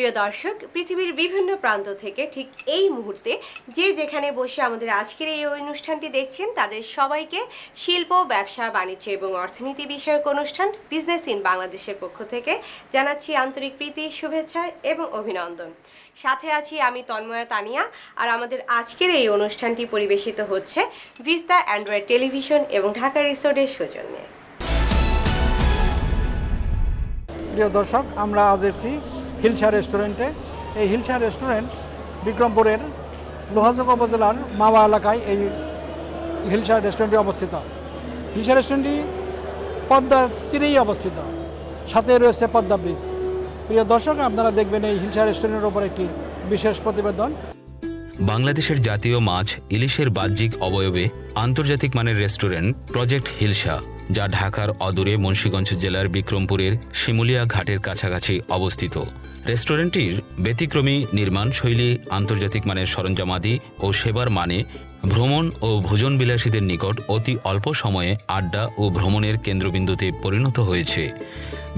প্রিয় দর্শক, পৃথিবীর বিভিন্ন প্রান্ত থেকে ঠিক এই মুহূর্তে যে যেখানে বসে আমাদের আজকের এই অনুষ্ঠানটি দেখছেন তাদের সবাইকে শিল্প, ব্যবসা, বাণিজ্য এবং অর্থনীতি বিষয়ক অনুষ্ঠান বিজনেস ইন বাংলাদেশের পক্ষ থেকে জানাচ্ছি আন্তরিক প্রীতি, শুভেচ্ছা এবং অভিনন্দন। সাথে আছি আমি তন্ময়া তানিয়া, আর আমাদের আজকের এই অনুষ্ঠানটি পরিবেশিত হচ্ছে ভিস্তা অ্যান্ড্রয়েড টেলিভিশন এবং ঢাকা রিসোর্টের সৌজন্যে। প্রিয় দর্শক, আমরা আজ এসেছি হিলসা রেস্টুরেন্টে। এই হিলসা রেস্টুরেন্ট বিক্রমপুরের লোহাজোগ উপজেলার মাওয়া এলাকায় এই হিলসা রেস্টুরেন্টটি অবস্থিত। হিলসা রেস্টুরেন্টটি পদ্মার তীরেই অবস্থিত, সাথে রয়েছে পদ্মা ব্রিজ। প্রিয় দর্শক, আপনারা দেখবেন এই হিলসা রেস্টুরেন্টের উপর একটি বিশেষ প্রতিবেদন। বাংলাদেশের জাতীয় মাছ ইলিশের বাহ্যিক অবয়বে আন্তর্জাতিক মানের রেস্টুরেন্ট প্রজেক্ট হিলসা, যা ঢাকার অদূরে মুন্সিগঞ্জ জেলার বিক্রমপুরের শিমুলিয়া ঘাটের কাছাকাছি অবস্থিত। রেস্টুরেন্টটির ব্যতিক্রমী নির্মাণ শৈলী, আন্তর্জাতিক মানের সরঞ্জামাদি ও সেবার মানে ভ্রমণ ও ভোজনবিলাসীদের নিকট অতি অল্প সময়ে আড্ডা ও ভ্রমণের কেন্দ্রবিন্দুতে পরিণত হয়েছে।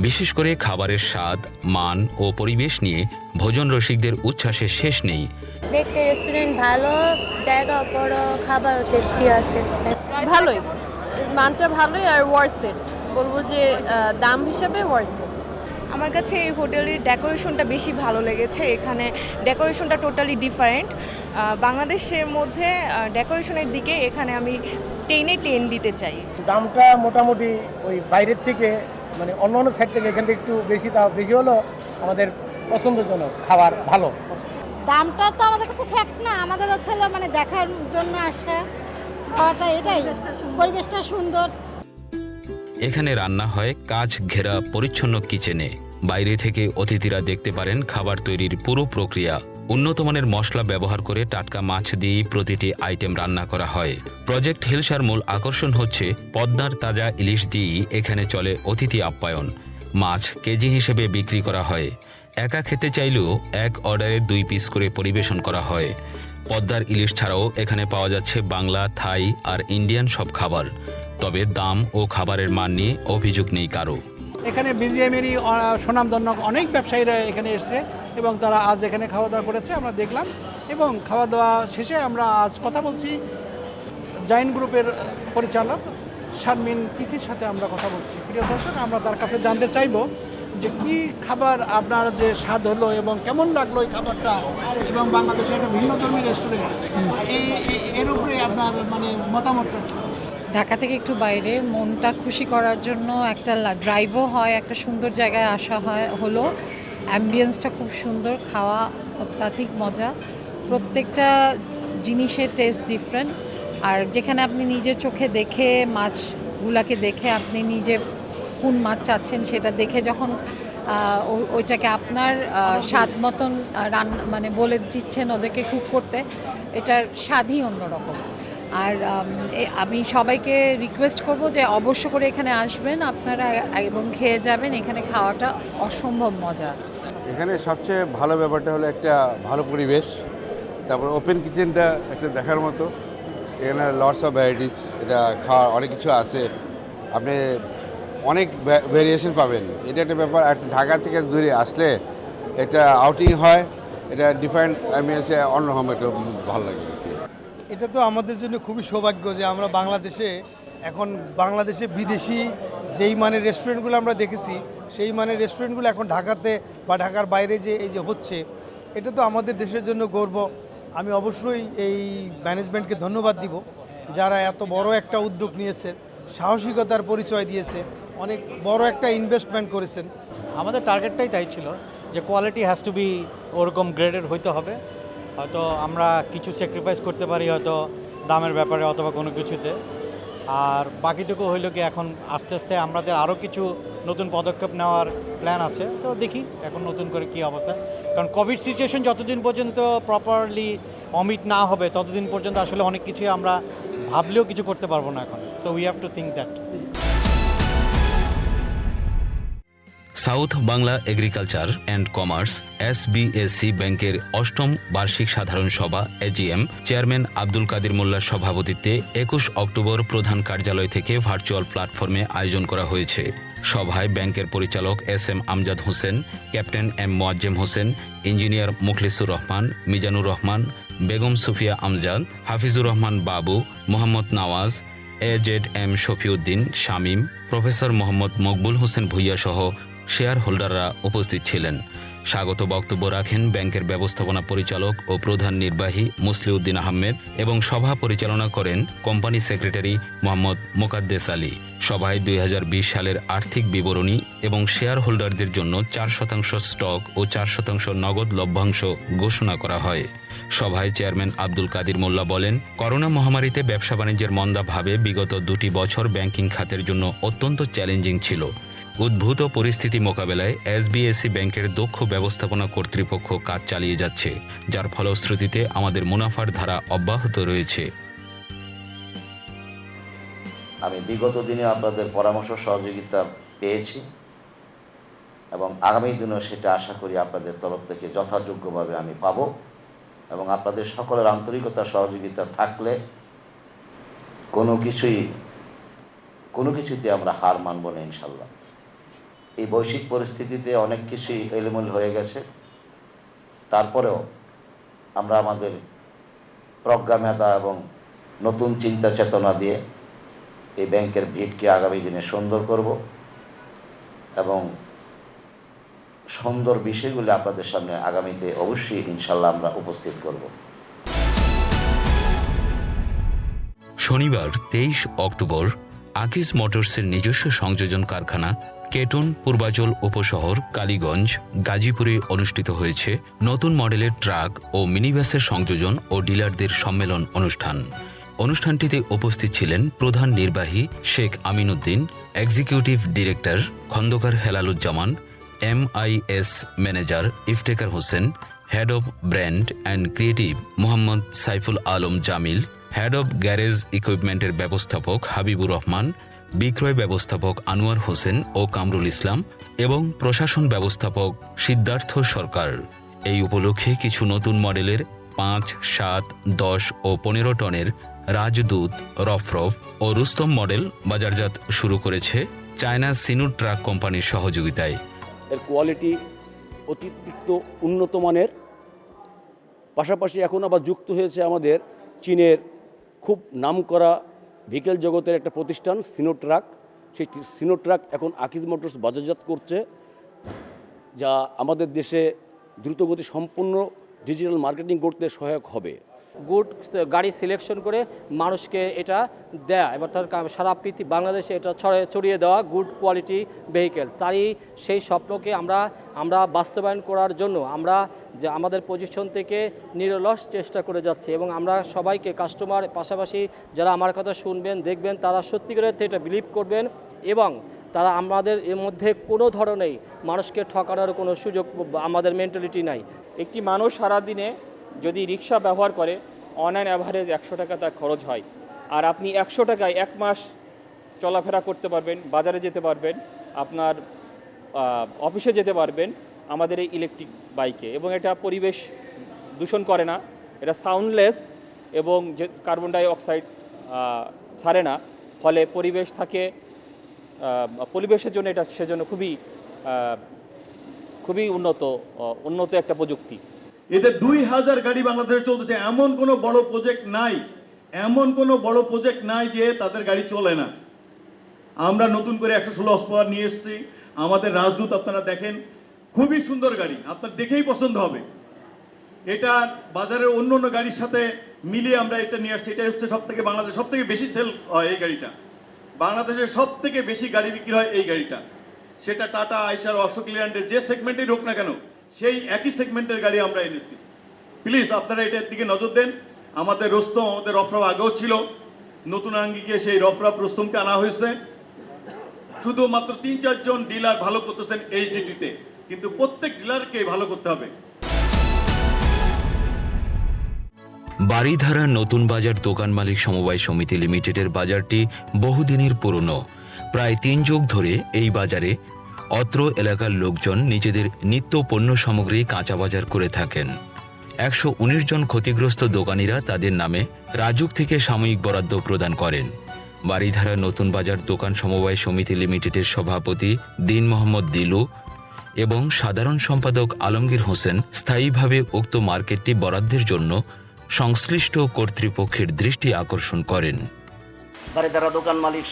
বিশেষ করে খাবারের স্বাদ, মান ও পরিবেশ নিয়ে ভোজন রসিকদের উচ্ছ্বাসের শেষ নেই। দেখতে রেস্টুরেন্ট ভালো, জায়গা বড়, খাবারও টেস্টি আছে। ভালোই, মানটা ভালোই আর ওয়ার্থ ইট, বলবো যে দাম হিসাবে ওয়ার্থ ইট। আমার কাছে এই হোটেলের ডেকোরেশনটা বেশি ভালো লেগেছে। এখানে ডেকোরেশনটা টোটালি ডিফারেন্ট। বাংলাদেশের মধ্যে ডেকোরেশনের দিকে এখানে আমি 10 দিতে চাই। দামটা মোটামুটি ওই বাইরের থেকে মানে অন্য সাইড থেকে এখান থেকে একটু বেশি হলো আমাদের পছন্দজনক, খাবার ভালো। দামটা তো আমাদের কাছে ফ্যাক্ট না, আমাদের হচ্ছে মানে দেখার জন্য আসা, খাওয়াটা এটাই, পরিবেশটা সুন্দর। এখানে রান্না হয় কাঁচ ঘেরা পরিচ্ছন্ন কিচেনে। বাইরে থেকে অতিথিরা দেখতে পারেন খাবার তৈরির পুরো প্রক্রিয়া। উন্নতমানের মশলা ব্যবহার করে টাটকা মাছ দিয়েই প্রতিটি আইটেম রান্না করা হয়। প্রজেক্ট হিলসার মূল আকর্ষণ হচ্ছে পদ্মার তাজা ইলিশ দিয়েই এখানে চলে অতিথি আপ্যায়ন। মাছ কেজি হিসেবে বিক্রি করা হয়। একা খেতে চাইলেও এক অর্ডারে 2 পিস করে পরিবেশন করা হয়। পদ্মার ইলিশ ছাড়াও এখানে পাওয়া যাচ্ছে বাংলা, থাই আর ইন্ডিয়ান সব খাবার। তবে দাম ও খাবারের মান নিয়ে অভিযোগ নেই কারো। এখানে বিজিএমেরই সুনামধন্য অনেক ব্যবসায়ীরা এখানে এসেছে এবং তারা আজ এখানে খাওয়া দাওয়া করেছে, আমরা দেখলাম। এবং খাওয়া দাওয়া শেষে আমরা আজ কথা বলছি জাইন গ্রুপের পরিচালক শারমিন তিথির সাথে আমরা কথা বলছি। প্রিয় দর্শক, আমরা তার কাছে জানতে চাইবো যে কি খাবার আপনার যে স্বাদ হলো এবং কেমন লাগলো এই খাবারটা, এবং বাংলাদেশের একটা ভিন্নধর্মী রেস্টুরেন্ট, এর উপরে আপনার মানে মতামতটা। ঢাকা থেকে একটু বাইরে মনটা খুশি করার জন্য একটা ড্রাইভও হয়, একটা সুন্দর জায়গায় আসা হলো। অ্যাম্বিয়েন্সটা খুব সুন্দর, খাওয়া অত্যাধিক মজা, প্রত্যেকটা জিনিসের টেস্ট ডিফারেন্ট। আর যেখানে আপনি নিজের চোখে দেখে মাছগুলাকে দেখে আপনি নিজে কোন মাছ চাচ্ছেন সেটা দেখে যখন ওইটাকে আপনার স্বাদ মতন মানে বলে দিচ্ছেন ওদেরকে কুক করতে, এটার স্বাদই অন্যরকম। আর আমি সবাইকে রিকোয়েস্ট করব যে অবশ্য করে এখানে আসবেন আপনারা এবং খেয়ে যাবেন। এখানে খাওয়াটা অসম্ভব মজা। এখানে সবচেয়ে ভালো ব্যাপারটা হলো একটা ভালো পরিবেশ, তারপর ওপেন কিচেনটা একটা দেখার মতো। এখানে লটস অফ ভ্যারাইটিস, এটা খাওয়ার অনেক কিছু আছে, আপনি অনেক ভেরিয়েশন পাবেন। এটা একটা ব্যাপার। ঢাকা থেকে দূরে আসলে একটা আউটিং হয়, এটা ডিফারেন্ট অ্যাম্বিয়েন্সে অন্যরকম একটা ভালো লাগে। এটা তো আমাদের জন্য খুবই সৌভাগ্য যে আমরা বাংলাদেশে বিদেশি যেই মানের রেস্টুরেন্টগুলো আমরা দেখেছি, সেই মানের রেস্টুরেন্টগুলো এখন ঢাকাতে বা ঢাকার বাইরে যে এই যে হচ্ছে, এটা তো আমাদের দেশের জন্য গর্ব। আমি অবশ্যই এই ম্যানেজমেন্টকে ধন্যবাদ দিব, যারা এত বড় একটা উদ্যোগ নিয়েছে, সাহসিকতার পরিচয় দিয়েছে, অনেক বড় একটা ইনভেস্টমেন্ট করেছেন। আমাদের টার্গেটটাই তাই ছিল যে কোয়ালিটি হ্যাজ টু বি ওরকম গ্রেডেড হইতে হবে। হয়তো আমরা কিছু স্যাক্রিফাইস করতে পারি, হয়তো দামের ব্যাপারে অথবা কোনো কিছুতে। আর বাকিটুকু হইল কি এখন আস্তে আস্তে আমাদের আরও কিছু নতুন পদক্ষেপ নেওয়ার প্ল্যান আছে। তো দেখি এখন নতুন করে কী অবস্থা, কারণ কোভিড সিচুয়েশন যতদিন পর্যন্ত প্রপারলি অমিট না হবে ততদিন পর্যন্ত আসলে অনেক কিছুই আমরা ভাবলেও কিছু করতে পারবো না এখন। So we have to think that. South Bangla agriculture and commerce SBSC ব্যাংকের 8ম বার্ষিক সাধারণ সভা AGM চেয়ারম্যান আব্দুল কাদের মোল্লার সভাপতিত্বে 21 অক্টোবর প্রধান কার্যালয় থেকে ভার্চুয়াল প্ল্যাটফর্মে আয়োজন করা হয়েছে। সভায় ব্যাংকের পরিচালক SM Amjad Hossain, captain M Moazzem Hossain, engineer Mukhlisur Rahman, Mizanur Rahman, Begum Sufia Amjad, Hafizur Rahman বাবু, মোহাম্মদ নওয়াজ, AZM শফিউদ্দিন, শামীম, প্রফেসর মোহাম্মদ মকবুল হোসেন ভুইয়া সহ শেয়ার হোল্ডাররা উপস্থিত ছিলেন। স্বাগত বক্তব্য রাখেন ব্যাংকের ব্যবস্থাপনা পরিচালক ও প্রধান নির্বাহী মুসলিউদ্দিন আহমেদ এবং সভা পরিচালনা করেন কোম্পানি সেক্রেটারি মোহাম্মদ মোকাদ্দেস আলী। সভায় 2020 সালের আর্থিক বিবরণী এবং শেয়ার হোল্ডারদের জন্য 4% স্টক ও 4% নগদ লভ্যাংশ ঘোষণা করা হয়। সভায় চেয়ারম্যান আব্দুল কাদির মোল্লা বলেন, করোনা মহামারীতে ব্যবসা বাণিজ্যের মন্দাভাবে বিগত 2টি বছর ব্যাংকিং খাতের জন্য অত্যন্ত চ্যালেঞ্জিং ছিল। উদ্ভূত পরিস্থিতি মোকাবেলায় SBSE ব্যাংকের দক্ষ ব্যবস্থাপনা কর্তৃপক্ষ কাজ চালিয়ে যাচ্ছে, যার ফলশ্রুতিতে আমাদের মুনাফার ধারা অব্যাহত রয়েছে। আমি বিগত দিনে আপনাদের পরামর্শ সহযোগিতা পেয়েছি এবং আগামী দিনেও সেটা আশা করি আপনাদের তরফ থেকে যথাযোগ্যভাবে আমি পাব এবং আপনাদের সকলের আন্তরিকতা সহযোগিতা থাকলে কোনো কিছুতে আমরা হার মানব না ইনশাল্লাহ। এই বৈশ্বিক পরিস্থিতিতে অনেক কিছুই এলোমেলো হয়ে গেছে, তারপরেও আমরা আমাদের প্রজ্ঞা মেধা এবং নতুন চিন্তা চেতনা দিয়ে এই ব্যাংকের ভিতকে আগামী দিনে সুন্দর করব এবং সুন্দর বিষয়গুলো আপনাদের সামনে আগামীতে অবশ্যই ইনশাল্লাহ আমরা উপস্থিত করব। শনিবার 23 অক্টোবর আকিজ মোটরসের নিজস্ব সংযোজন কারখানা কেটন পূর্বাচল উপশহর কালীগঞ্জ গাজীপুরে অনুষ্ঠিত হয়েছে নতুন মডেলের ট্রাক ও মিনিবাসের সংযোজন ও ডিলারদের সম্মেলন অনুষ্ঠান। অনুষ্ঠানটিতে উপস্থিত ছিলেন প্রধান নির্বাহী Sheikh Aminuddin, executive director Khandakar Helaluzzaman, MIS manager Iftekhar Hossain, head of brand and creative Mohammad Saiful Alam Jamil, head of garage ইকুইপমেন্টের ব্যবস্থাপক হাবিবুর রহমান, বিক্রয় ব্যবস্থাপক আনোয়ার হোসেন ও কামরুল ইসলাম এবং প্রশাসন ব্যবস্থাপক সিদ্ধার্থ সরকার। এই উপলক্ষে কিছু নতুন মডেলের 5, 7, 10 ও 15 টনের রাজদূত, রফরফ ও রুস্তম মডেল বাজারজাত শুরু করেছে চায়না সিনুর ট্রাক কোম্পানির সহযোগিতায়। এর কোয়ালিটি অতিরিক্ত উন্নত মানের, পাশাপাশি এখন আবার যুক্ত হয়েছে আমাদের চীনের খুব নামকরা ভেহিকেল জগতের একটা প্রতিষ্ঠান সিনো ট্রাক। সেই সিনো ট্রাক এখন আকিজ মোটরস বাজারজাত করছে, যা আমাদের দেশে দ্রুতগতি সম্পন্ন ডিজিটাল মার্কেটিং করতে সহায়ক হবে। গুড গাড়ি সিলেকশন করে মানুষকে এটা দেয়া এবার তার সারা পৃথিবী বাংলাদেশে এটা ছড়িয়ে দেওয়া গুড কোয়ালিটি ভেহিকেল, তারই সেই স্বপ্নকে আমরা বাস্তবায়ন করার জন্য আমরা যে আমাদের পজিশন থেকে নিরলস চেষ্টা করে যাচ্ছি এবং আমরা সবাইকে কাস্টমার পাশাপাশি যারা আমার কথা শুনবেন দেখবেন তারা সত্যিকারের এটা বিলিভ করবেন এবং তারা আমাদের এর মধ্যে কোনো ধরনেই মানুষকে ঠকানোর কোনো সুযোগ আমাদের মেন্টালিটি নাই। একটি মানুষ সারাদিনে যদি রিক্সা ব্যবহার করে অনলাইন অ্যাভারেজ 100 টাকা তার খরচ হয়, আর আপনি 100 টাকায় 1 মাস চলাফেরা করতে পারবেন, বাজারে যেতে পারবেন, আপনার অফিসে যেতে পারবেন আমাদের এই ইলেকট্রিক বাইকে। এবং এটা পরিবেশ দূষণ করে না, এটা সাউন্ডলেস এবং যে কার্বন ডাই অক্সাইড ছাড়ে না, ফলে পরিবেশ থাকে পরিবেশের জন্য এটা সেজন্য খুবই উন্নত একটা প্রযুক্তি। এদের 2000 গাড়ি বাংলাদেশে চলতেছে, এমন কোনো বড় প্রজেক্ট নাই যে তাদের গাড়ি চলে না। আমরা নতুন করে 116 হর্সপাওয়ার নিয়ে এসেছি। আমাদের রাজদূত আপনারা দেখেন, খুবই সুন্দর গাড়ি, আপনার দেখেই পছন্দ হবে। এটা বাজারের অন্য গাড়ির সাথে মিলিয়ে আমরা এটা নিয়ে আসছি। এটা হচ্ছে বাংলাদেশ সব থেকে বেশি সেল হয় এই গাড়িটা, বাংলাদেশের সব থেকে বেশি গাড়ি বিক্রি হয় এই গাড়িটা। সেটা টাটা, আইশার, অশোক লেল্যান্ডের যে সেগমেন্টেই হোক না কেন, সেই একই সেগমেন্টের গাড়ি আমরা এনেছি। প্লিজ আপনারা এটার দিকে নজর দেন। আমাদের রোস্তম, আমাদের রফরফ আগেও ছিল, নতুন আঙ্গিকে সেই রফরফ রোস্তমকে আনা হয়েছে। শুধুমাত্র 3-4 জন ডিলার ভালো করতেছেন HDT-তে, কিন্তু প্রত্যেক ডিলারকে ভালো করতে হবে। বাড়িধারা নতুন বাজার দোকান মালিক সমবায় সমিতি লিমিটেডের বাজারটি বহুদিনের পুরনো। প্রায় 3 যুগ ধরে এই বাজারে অত্র এলাকার লোকজন নিজেদের নিত্য পণ্য সামগ্রী কাঁচা বাজার করে থাকেন। 119 জন ক্ষতিগ্রস্ত দোকানিরা তাদের নামে রাজুক থেকে সাময়িক বরাদ্দ প্রদান করেন। বাড়িধারা নতুন বাজার দোকান সমবায় সমিতি লিমিটেডের সভাপতি দীন মোহাম্মদ দিলু এবং সাধারণ সম্পাদক আলমগীর হোসেন স্থায়ীভাবে উক্ত মার্কেটটি বরাদ্দের জন্য সংশ্লিষ্ট কর্তৃপক্ষের দৃষ্টি আকর্ষণ করেন। বাড়িধারা দোকান মালিক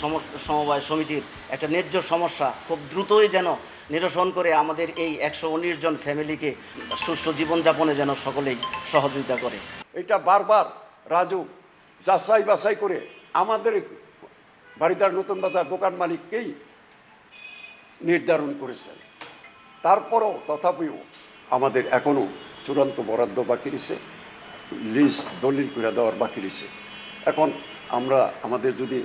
সমবায় সমিতির একটা ন্যায্য সমস্যা খুব দ্রুতই যেন নিরসন করে আমাদের এই 119 জন ফ্যামিলিকে সুষ্ঠু জীবনযাপনে যেন সকলেই সহযোগিতা করে। এটা বারবার রাজু যাচাই বাছাই করে আমাদের বাড়িধারা নতুন বাজার দোকান মালিককেই নির্ধারণ করেছেন। তারপরও তথাপিও আমাদের এখনও চূড়ান্ত বরাদ্দ বাকি রয়েছে, লিস্ট দলিল করে দেওয়ার বাকি রয়েছে। এখন আমরা আমাদের যদি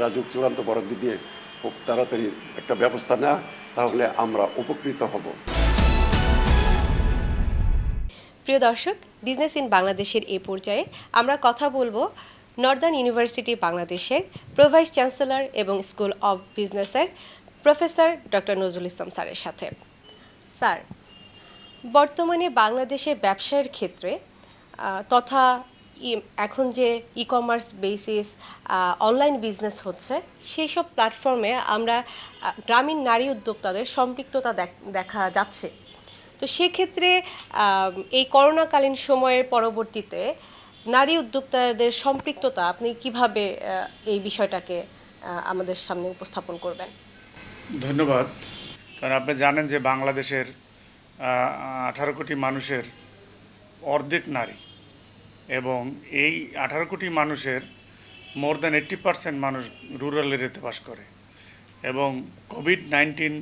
রাজু চূড়ান্ত বরাদ্দ দিয়ে খুব তাড়াতাড়ি একটা ব্যবস্থা নেয় তাহলে আমরা উপকৃত হব। প্রিয় দর্শক, বিজনেস ইন বাংলাদেশের এই পর্যায়ে আমরা কথা বলবো নর্দার্ন ইউনিভার্সিটি বাংলাদেশের প্রোভাইস চ্যান্সেলর এবং স্কুল অব বিজনেসের প্রফেসর ডক্টর নজরুল ইসলাম স্যারের সাথে। স্যার, বর্তমানে বাংলাদেশের ব্যবসায়ের ক্ষেত্রে তথা এখন যে e commerce basis online business হচ্ছে, সেই সব প্ল্যাটফর্মে আমরা গ্রামীণ নারী উদ্যোক্তাদের সম্পৃক্ততা দেখা যাচ্ছে। তো সেক্ষেত্রে এই করোনাকালীন সময়ের পরবর্তীতে নারী উদ্যোক্তাদের সম্পৃক্ততা আপনি কিভাবে এই বিষয়টাকে আমাদের সামনে উপস্থাপন করবেন? ধন্যবাদ। কারণ আপনি জানেন যে বাংলাদেশের 18 কোটি মানুষের অর্ধেক নারী, এবং এই 18 কোটি মানুষের মোর দ্যান 80% মানুষ রুরাল এরিয়াতে বাস করে। এবং কোভিড-19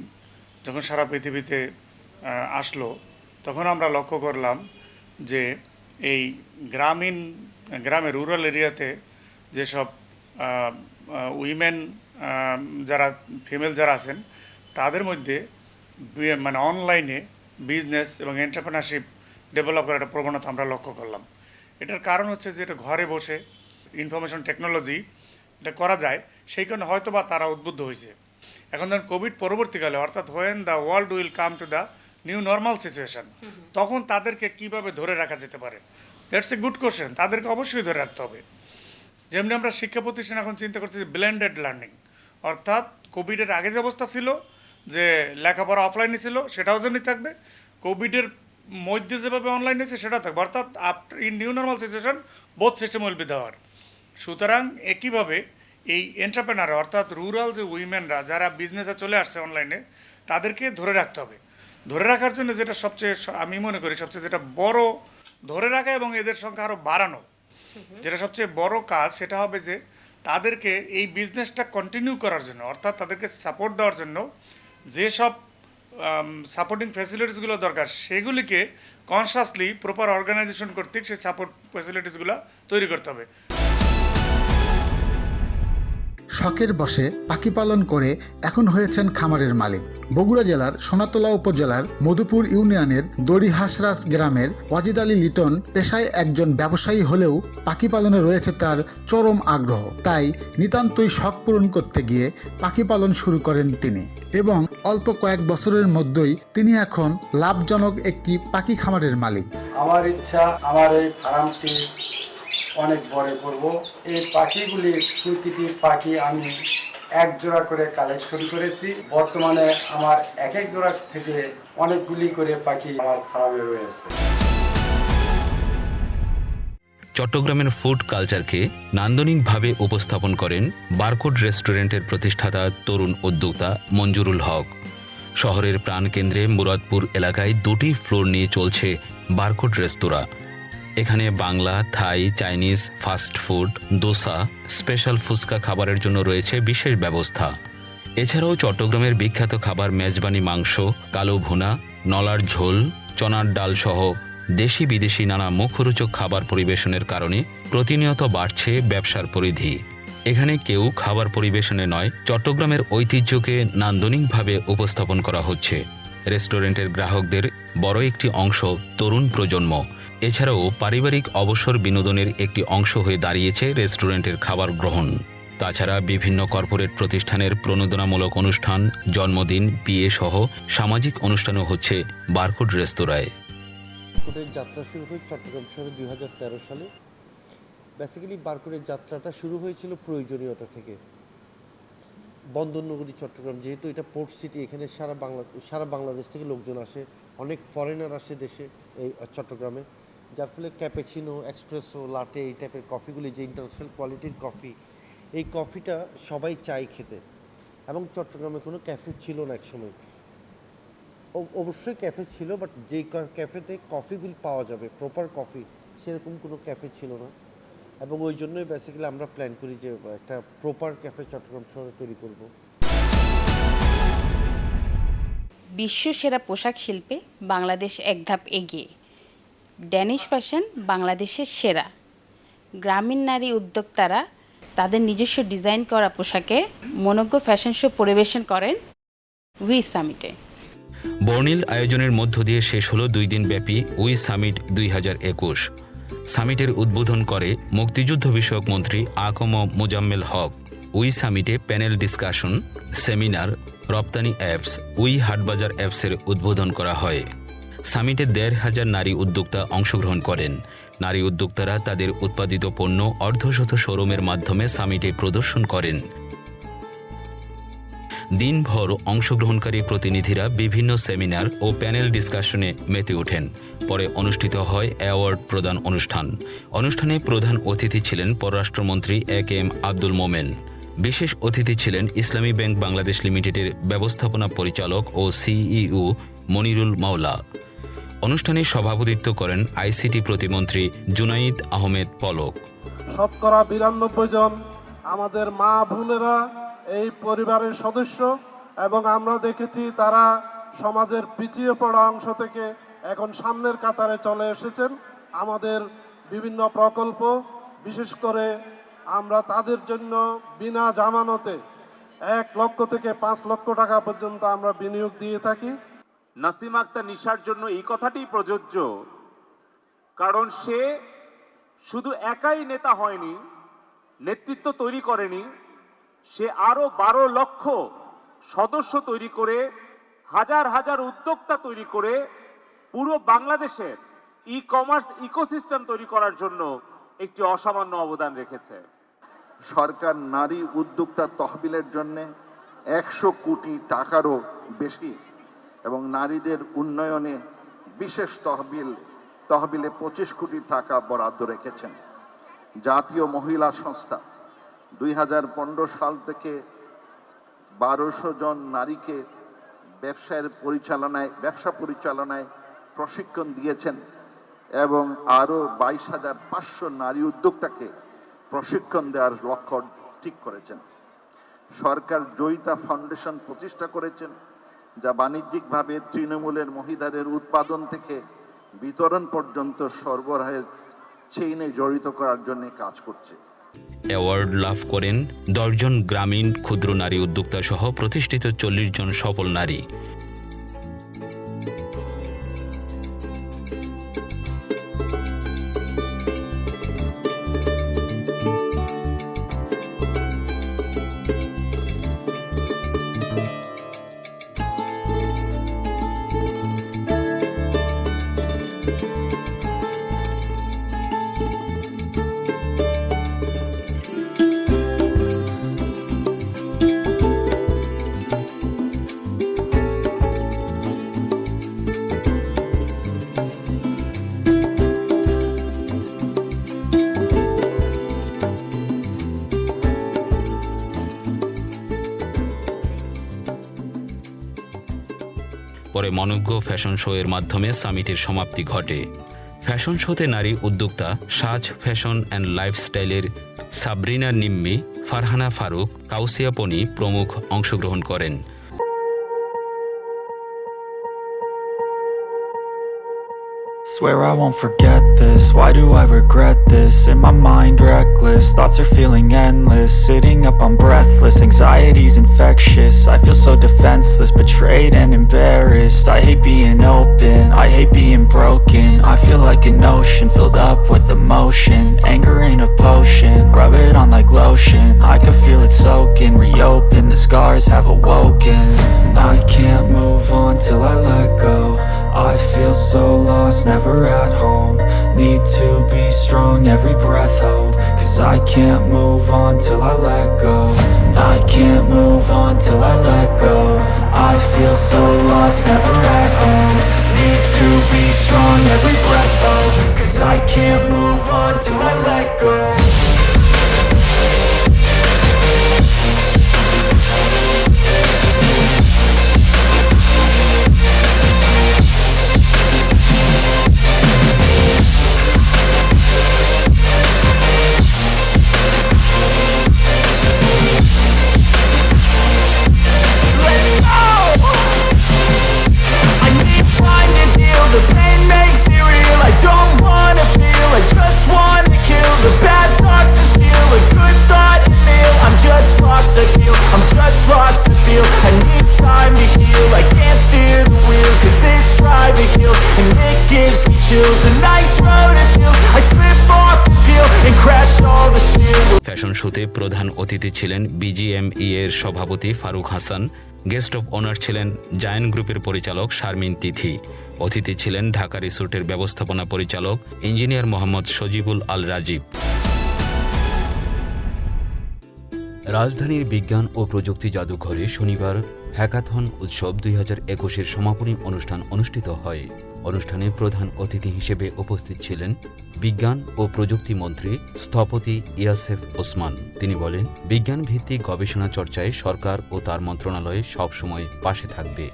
যখন সারা পৃথিবীতে আসলো, তখন আমরা লক্ষ্য করলাম যে এই গ্রামে রুরাল এরিয়াতে যেসব উইমেন যারা ফিমেল যারা আছেন, তাদের মধ্যে মানে অনলাইনে বিজনেস এবং এন্টারপ্রেনারশিপ ডেভেলপ করার একটা প্রবণতা আমরা লক্ষ্য করলাম। এটার কারণ হচ্ছে যে এটা ঘরে বসে ইনফরমেশন টেকনোলজি এটা করা যায়, সেই কারণে হয়তো বা তারা উদ্বুদ্ধ হয়েছে। এখন ধরুন কোভিড পরবর্তীকালে, অর্থাৎ when the world will come to the new normal situation, তখন তাদেরকে কিভাবে ধরে রাখা যেতে পারে? That's a good question. তাদেরকে অবশ্যই ধরে রাখতে হবে। যেমনি আমরা শিক্ষা প্রতিষ্ঠান এখন চিন্তা করছি যে ব্লেন্ডেড লার্নিং, অর্থাৎ কোভিডের আগে যে অবস্থা ছিল যে লেখাপড়া অফলাইনে ছিল, সেটাও যেমনি থাকবে, কোভিডের মধ্যে যেভাবে অনলাইন হয়েছে সেটাও থাকবে, অর্থাৎ in new normal situation both system will be দেওয়ার। সুতরাং একইভাবে এই এন্টারপ্রেনার অর্থাৎ রুরাল যে উইমেনরা যারা বিজনেসে চলে আসছে অনলাইনে, তাদেরকে ধরে রাখতে হবে। ধরে রাখার জন্য যেটা সবচেয়ে আমি মনে করি সবচেয়ে যেটা বড় ধরে রাখা এবং এদের সংখ্যা আরও বাড়ানো, যেটা সবচেয়ে বড় কাজ, সেটা হবে যে তাদেরকে এই বিজনেসটা কন্টিনিউ করার জন্য, অর্থাৎ তাদেরকে সাপোর্ট দেওয়ার জন্য যেসব সাপোর্টিং ফ্যাসিলিটিসগুলো দরকার, সেগুলিকে কনসাসলি প্রপার অর্গানাইজেশন কর্তৃক সেই সাপোর্ট ফ্যাসিলিটিসগুলো তৈরি করতে হবে। শখের বশে পাখি পালন করে এখন হয়েছেন খামারের মালিক। বগুড়া জেলার সোনাতলা উপজেলার মধুপুর ইউনিয়নের দড়িহাঁসরাস গ্রামের ওয়াজিদ আলী লিটন পেশায় একজন ব্যবসায়ী হলেও পাখি পালনে রয়েছে তার চরম আগ্রহ। তাই নিতান্তই শখ পূরণ করতে গিয়ে পাখি পালন শুরু করেন তিনি, এবং অল্প কয়েক বছরের মধ্যেই তিনি এখন লাভজনক একটি পাখি খামারের মালিক। আমার ইচ্ছা আমার এই ফার্মটি অনেক বড় করব। এই পাখিগুলি প্রতিটি পাখি আমি এক জোড়া করে কালেকশন করেছি। বর্তমানে আমার এক এক জোড়া থেকে অনেকগুলি করে পাখি আমার ফার্মে রয়েছে। চট্টগ্রামের ফুড কালচারকে নান্দনিকভাবে উপস্থাপন করেন বারকোড রেস্টুরেন্টের প্রতিষ্ঠাতা তরুণ উদ্যোক্তা মঞ্জুরুল হক। শহরের প্রাণকেন্দ্রে মুরাদপুর এলাকায় 2টি ফ্লোর নিয়ে চলছে বারকোড রেস্তোরাঁ। এখানে Bangla, Thai, Chinese, fast food, dosa, special phuchka খাবারের জন্য রয়েছে বিশেষ ব্যবস্থা। এছাড়াও চট্টগ্রামের বিখ্যাত খাবার মেজবানি মাংস, কালো ভুনা, নলার ঝোল, চনার ডাল সহ দেশি বিদেশি নানা মুখরোচক খাবার পরিবেশনের কারণে প্রতিনিয়ত বাড়ছে ব্যবসার পরিধি। এখানে কেউ খাবার পরিবেশনে নয়, চট্টগ্রামের ঐতিহ্যকে নান্দনিকভাবে উপস্থাপন করা হচ্ছে। রেস্টুরেন্টের গ্রাহকদের বড় একটি অংশ তরুণ প্রজন্ম। এছাড়াও পারিবারিক অবসর বিনোদনের একটি অংশ হয়ে দাঁড়িয়েছে রেস্টুরেন্টের খাবার গ্রহণ। তাছাড়া বিভিন্ন কর্পোরেট প্রতিষ্ঠানের প্রণোদনামূলক অনুষ্ঠান, জন্মদিন, বিয়ে সহ সামাজিক অনুষ্ঠানও হচ্ছে বারকোড রেস্তোরাঁয়। বারকোডের যাত্রা শুরু হয় চট্টগ্রাম শহরে 2013 সালে। বেসিক্যালি বারকোডের যাত্রাটা শুরু হয়েছিল প্রয়োজনীয়তা থেকে। বন্দরনগরী চট্টগ্রাম, যেহেতু এটা পোর্ট সিটি, এখানে সারা বাংলাদেশ থেকে লোকজন আসে, অনেক ফরেনার আসে দেশে এই চট্টগ্রামে, যার ফলে ক্যাপেচিনো, এক্সপ্রেসো, লাটে এই টাইপের কফিগুলি যে ইন্টারন্যাশনাল কোয়ালিটির কফি, এই কফিটা সবাই চায় খেতে। এবং চট্টগ্রামে কোনো ক্যাফে ছিল না একসময়, অবশ্যই ক্যাফে ছিল, বাট যেই ক্যাফেতে কফিগুলি পাওয়া যাবে প্রপার কফি, সেরকম কোনো ক্যাফে ছিল না। এবং ওই জন্যই বেসিক্যালি আমরা প্ল্যান করি যে একটা প্রপার ক্যাফে চট্টগ্রাম শহরে তৈরি করব। বিশ্ব সেরা পোশাক শিল্পে বাংলাদেশ এক ধাপ এগিয়ে। ড্যানিশ ফ্যাশন বাংলাদেশের সেরা। গ্রামীণ নারী উদ্যোক্তারা তাদের নিজস্ব ডিজাইন করা পোশাকে মনোজ্ঞ ফ্যাশন শো পরিবেশন করেন উই সামিটে। বর্ণিল আয়োজনের মধ্য দিয়ে শেষ হলো 2 দিন ব্যাপী উই সামিট 2021। সামিটের উদ্বোধন করে মুক্তিযুদ্ধ বিষয়ক মন্ত্রী আকম Mozammel Haque. We সামিটে panel discussion, seminar, রপ্তানি অ্যাপস, উই হাটবাজার অ্যাপসের উদ্বোধন করা হয়। সামিটে 1,500 নারী উদ্যোক্তা অংশগ্রহণ করেন। নারী উদ্যোক্তারা তাদের উৎপাদিত পণ্য অর্ধশত শোরুমের মাধ্যমে সামিটে প্রদর্শন করেন। দিনভর অংশগ্রহণকারী প্রতিনিধিরা বিভিন্ন সেমিনার ও প্যানেল ডিসকাশনে মেতে ওঠেন। পরে অনুষ্ঠিত হয় অ্যাওয়ার্ড প্রদান অনুষ্ঠান। অনুষ্ঠানে প্রধান অতিথি ছিলেন পররাষ্ট্রমন্ত্রী এ.কে.এম. আব্দুল মোমেন। বিশেষ অতিথি ছিলেন ইসলামী ব্যাংক বাংলাদেশ লিমিটেডের ব্যবস্থাপনা পরিচালক ও সিইও মনিরুল মাওলা। অনুষ্ঠানে সভাপতিত্ব করেন আইসিটি প্রতিমন্ত্রী জুনাইদ আহমেদ পলক। শতকরা 92 জন আমাদের মা বোনেরা এই পরিবারের সদস্য, এবং আমরা দেখেছি তারা সমাজের পিছিয়ে পড়া অংশ থেকে এখন সামনের কাতারে চলে এসেছেন। আমাদের বিভিন্ন প্রকল্প, বিশেষ করে আমরা তাদের জন্য বিনা জামানতে 1 লক্ষ থেকে 5 লক্ষ টাকা পর্যন্ত আমরা বিনিয়োগ দিয়ে থাকি। নাসিম আক্তার নিশার জন্য এই কথাটি প্রযোজ্য, কারণ সে শুধু একাই নেতা হয়নি, নেতৃত্ব তৈরি করেনি, সে আরো 12 লক্ষ সদস্য তৈরি করে, হাজার হাজার উদ্যোক্তা তৈরি করে পুরো বাংলাদেশের ই-কমার্স ইকোসিস্টেম তৈরি করার জন্য একটি অসামান্য অবদান রেখেছে। সরকার নারী উদ্যোক্তা তহবিলের জন্য 100 কোটি টাকারও বেশি এবং নারীদের উন্নয়নে বিশেষ তহবিলে 25 কোটি টাকা বরাদ্দ রেখেছেন। জাতীয় মহিলা সংস্থা 2015 সাল থেকে 1200 জন নারীকে ব্যবসা পরিচালনায় প্রশিক্ষণ দিয়েছেন এবং আরও 22,500 নারী উদ্যোক্তাকে প্রশিক্ষণ দেওয়ার লক্ষ্য ঠিক করেছেন। সরকার জয়িতা ফাউন্ডেশন প্রতিষ্ঠা করেছেন, যা বাণিজ্যিকভাবে তৃণমূলের মহিলাদের উৎপাদন থেকে বিতরণ পর্যন্ত সরবরাহের চেইনে জড়িত করার জন্য কাজ করছে। অ্যাওয়ার্ড লাভ করেন 10 জন গ্রামীণ ক্ষুদ্র নারী উদ্যোক্তা সহ প্রতিষ্ঠিত 40 জন সফল নারী। পরে মনোজ্ঞ ফ্যাশন শো এর মাধ্যমে সামিটের সমাপ্তি ঘটে। ফ্যাশন শোতে নারী উদ্যোক্তা সাজ ফ্যাশন অ্যান্ড লাইফস্টাইলের সাবরিনা নিম্মি, ফারহানা ফারুক, কাউসিয়া পনি প্রমুখ অংশগ্রহণ করেন। Swear I won't forget this, why do I regret this? In my mind reckless, thoughts are feeling endless. Sitting up I'm breathless, anxiety's infectious. I feel so defenseless, betrayed and embarrassed. I hate being open, I hate being broken. I feel like an ocean filled up with emotion. Anger ain't a potion, rub it on like lotion. I can feel it soaking, reopen, the scars have awoken. I can't move on till I let go. I feel so lost, never at home. Need to be strong, every breath hold. Cause I can't move on till I let go. I can't move on till I let go. I feel so lost, never at home. Need to be strong, every breath hold. Cause I can't move on till I let go. The pain makes it real. I don't wanna feel. I just wanna kill the bad thoughts and steal a good thought and meal. I'm just lost to feel. I'm just lost to feel. I need time to heal. I can't steer the wheel. Cause this drive it kills and it gives me chills. A nice road it feels. I slip off the peel and crash all the steel. Fashion শোতে প্রধান অতিথি ছিলেন BGMEA এর সভাপতি Faruk Hasan. Guest of honour ছিলেন giant গ্রুপের পরিচালক শারমিন তিথি। অতিথি ছিলেন ঢাকা রিসোর্টের ব্যবস্থাপনা পরিচালক ইঞ্জিনিয়ার মোহাম্মদ সজিবুল আল রাজীব। রাজধানীর বিজ্ঞান ও প্রযুক্তি জাদুঘরে শনিবার হ্যাকাথন উৎসব 2021-এর সমাপনী অনুষ্ঠান অনুষ্ঠিত হয়। অনুষ্ঠানে প্রধান অতিথি হিসেবে উপস্থিত ছিলেন বিজ্ঞান ও প্রযুক্তি মন্ত্রী স্থপতি ইয়াসেফ ওসমান। তিনি বলেন, বিজ্ঞান ভিত্তিক গবেষণা চর্চায় সরকার ও তার মন্ত্রণালয় সবসময় পাশে থাকবে।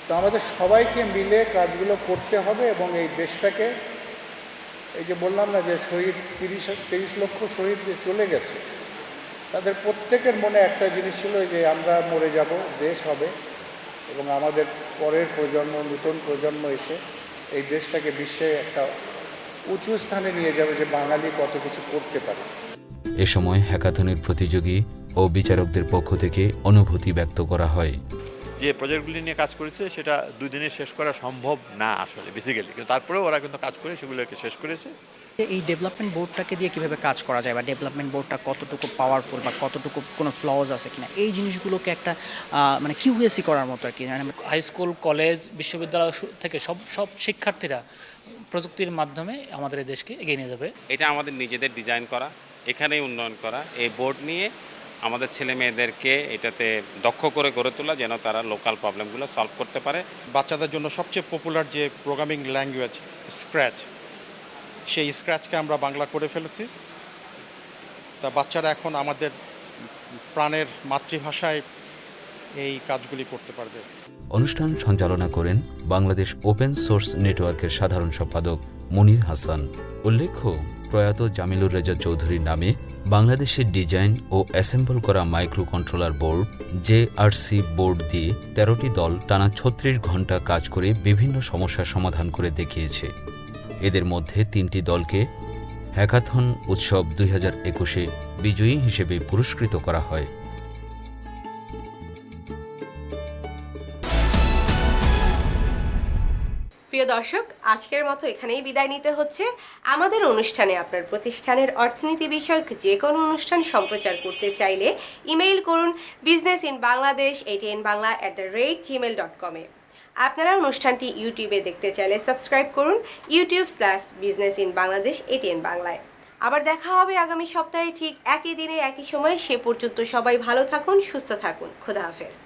তো আমাদের সবাইকে মিলে কাজগুলো করতে হবে এবং এই দেশটাকে, এই যে বললাম না যে শহীদ 30 লক্ষ শহীদ যে চলে গেছে, তাদের প্রত্যেকের মনে একটা জিনিস ছিল যে আমরা মরে যাব, দেশ হবে এবং আমাদের পরের প্রজন্ম, নতুন প্রজন্ম এসে এই দেশটাকে বিশ্বে একটা উঁচু স্থানে নিয়ে যাবে যে বাঙালি কত কিছু করতে পারে। এ সময় হ্যাকাথনের প্রতিযোগী ও বিচারকদের পক্ষ থেকে অনুভূতি ব্যক্ত করা হয়। যে প্রজেক্টগুলি নিয়ে কাজ করেছে সেটা 2 দিনে শেষ করা সম্ভব না আসলে বেসিক্যালি, কিন্তু তারপরেও ওরা কিন্তু কাজ করে সেগুলোকে শেষ করেছে। এই ডেভেলপমেন্ট বোর্ডটাকে দিয়ে কিভাবে কাজ করা যায় বা ডেভেলপমেন্ট বোর্ডটা কতটুকু পাওয়ারফুল বা কতটুকু কোনো ফ্লজ আছে কিনা, এই জিনিসগুলোকে একটা মানে কিউএসি করার মতো আর কি। হাই স্কুল, কলেজ, বিশ্ববিদ্যালয় থেকে সব শিক্ষার্থীরা প্রযুক্তির মাধ্যমে আমাদের এই দেশকে এগিয়ে নিয়ে যাবে। এটা আমাদের নিজেদের ডিজাইন করা, এখানেই উন্নয়ন করা, এই বোর্ড নিয়ে আমাদের ছেলে মেয়েদেরকে এটাতে দক্ষ করে গড়ে তোলা, যেন তারা লোকাল প্রবলেমগুলো সলভ করতে পারে। বাচ্চাদের জন্য সবচেয়ে পপুলার যে প্রোগ্রামিং ল্যাঙ্গুয়েজ স্ক্র্যাচ, সেই স্ক্র্যাচকে আমরা বাংলা করে ফেলেছি। তা বাচ্চারা এখন আমাদের প্রাণের মাতৃভাষায় এই কাজগুলি করতে পারবে। অনুষ্ঠান সঞ্চালনা করেন বাংলাদেশ ওপেন সোর্স নেটওয়ার্কের সাধারণ সম্পাদক মনির হাসান। উল্লেখ্য, প্রয়াত জামিলুর রেজা চৌধুরীর নামে বাংলাদেশের ডিজাইন ও অ্যাসেম্বল করা micro controller board JRC board দিয়ে 13টি দল টানা 36 ঘন্টা কাজ করে বিভিন্ন সমস্যার সমাধান করে দেখিয়েছে। এদের মধ্যে 3টি দলকে হ্যাকাথন উৎসব 2021-এ বিজয়ী হিসেবে পুরস্কৃত করা হয়। প্রিয় দর্শক, আজকের মতো এখানেই বিদায় নিতে হচ্ছে। আমাদের অনুষ্ঠানে আপনার প্রতিষ্ঠানের অর্থনীতি বিষয়ক যে কোনো অনুষ্ঠান সম্প্রচার করতে চাইলে ইমেইল করুন businessinbangladesh@atnbangla@gmail.com এ। আপনারা অনুষ্ঠানটি ইউটিউবে দেখতে চাইলে সাবস্ক্রাইব করুন youtube/businessinbangladesh ATN বাংলায়। আবার দেখা হবে আগামী সপ্তাহে ঠিক একই দিনে একই সময়ে। সে পর্যন্ত সবাই ভালো থাকুন, সুস্থ থাকুন। খোদা হাফেজ।